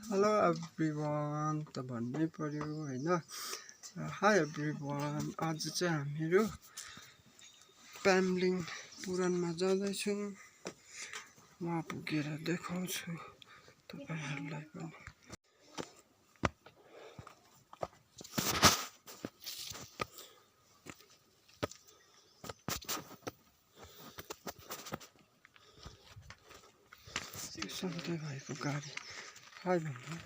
Hello everyone त भन्नै पर्यो हैन। हाई एभ्रिवान, आज चाहिँ हामीहरू प्याम्लिङ पुराणमा जाँदैछौँ। वहाँ पुगेर देखाउँछु तपाईहरुलाई पनि। सधैँ भएको गाडी हाई भन्नु।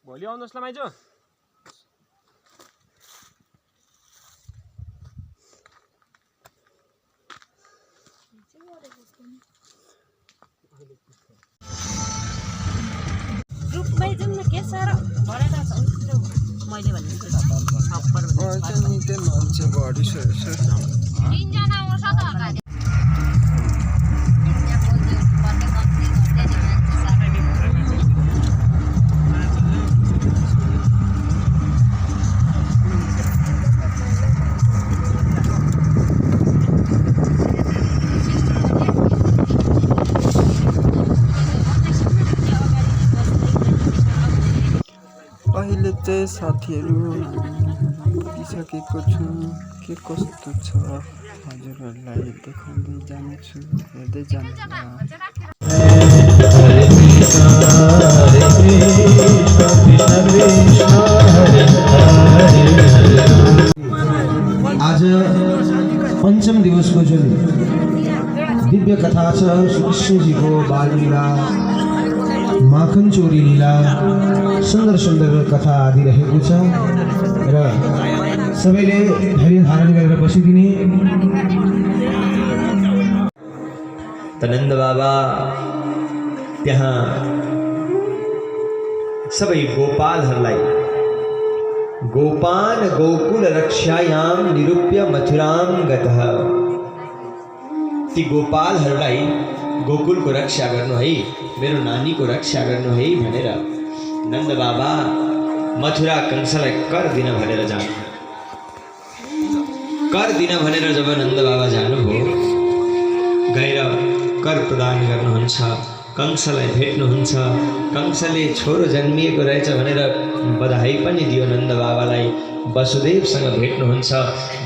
भोलि आउनुहोस् ल माइजू। ग्रुपमै जाउँ न, के साह्रो भरेको छ मैले भनेको छप्पर निकै मान्छे बढिसकेको छ। तीनजना आउँछ त होला। अहिले चाहिँ साथीहरू पुगिसकेको छु। के कस्तो छ हजुरहरूलाई देखाउँदै जानेछु, हेर्दै जानुहोला। आज पंचम दिवस को जुन दिव्य कथा छ श्री कृष्णजीको बाल लीला, माखन चोरी लीला, सुंदर सुंदर कथा आदि रहेको छ र सबैले धैर्य धारण गरेर बसिदिने। नन्द बाबा त्यहाँ सबै गोपालहरूलाई गोपान गोकुल रक्षायाम निरूप्य मथुराम गतः, ती गोपालहरूलाई गोकुलको रक्षा गर्नु है, मेरो नानीको रक्षा गर्नु है भनेर नन्द बाबा मथुरा कंसलाई कर दिन भनेर जानु। कर दिन भनेर जब नन्द बाबा जानुभयो, गएर कर प्रदान गर्नुहुन्छ, कंसलाई भेट्नुहुन्छ। कंसले छोरो जन्मिएको रहेछ भनेर बधाई पनि दियो नन्द बाबालाई। वसुदेवसँग भेट्नुहुन्छ।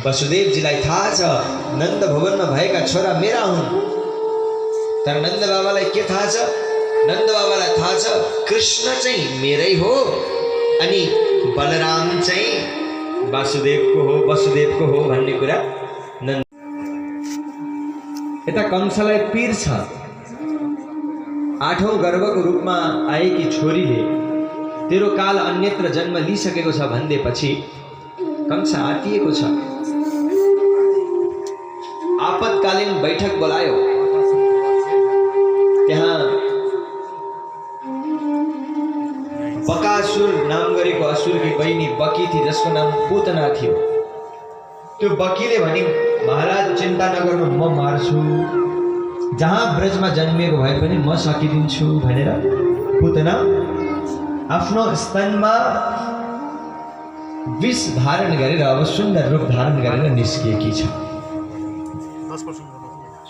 वसुदेवजीलाई थाहा छ नन्द भवनमा भएका छोरा मेरा हुन्, तर नन्द बाबालाई के थाहा छ? नन्द बाबालाई थाहा छ कृष्ण चाहिँ मेरै हो अनि बलराम चाहिँ वासुदेवको हो भन्ने कुरा। नन्द यता कंसलाई पीर छ। 8औं गर्भको रूपमा आएकी छोरीले तेरो काल अन्यत्र जन्म लिइसकेको छ भन्देपछि कंस आतिएको छ। आपतकालीन बैठक बोलायो। त्यहाँ बकासुर नाम गरेको असुरकी बहिनी बकी थी, जसको नाम पूतना थियो। त्यो बकीले भने महाराज चिन्ता नगर्नु, म मार्छु, जहाँ ब्रजमा जन्मिएको भए पनि म सकिदिन्छु भनेर पूतना आफ्नो स्तनमा विष धारण गरेर अब सुन्दर रूप धारण गरेर निस्किएकी छ।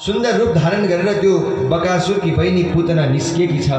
सुन्दर रूप धारण गरेर त्यो बकासुरकी बहिनी पूतना निस्किएकी छ।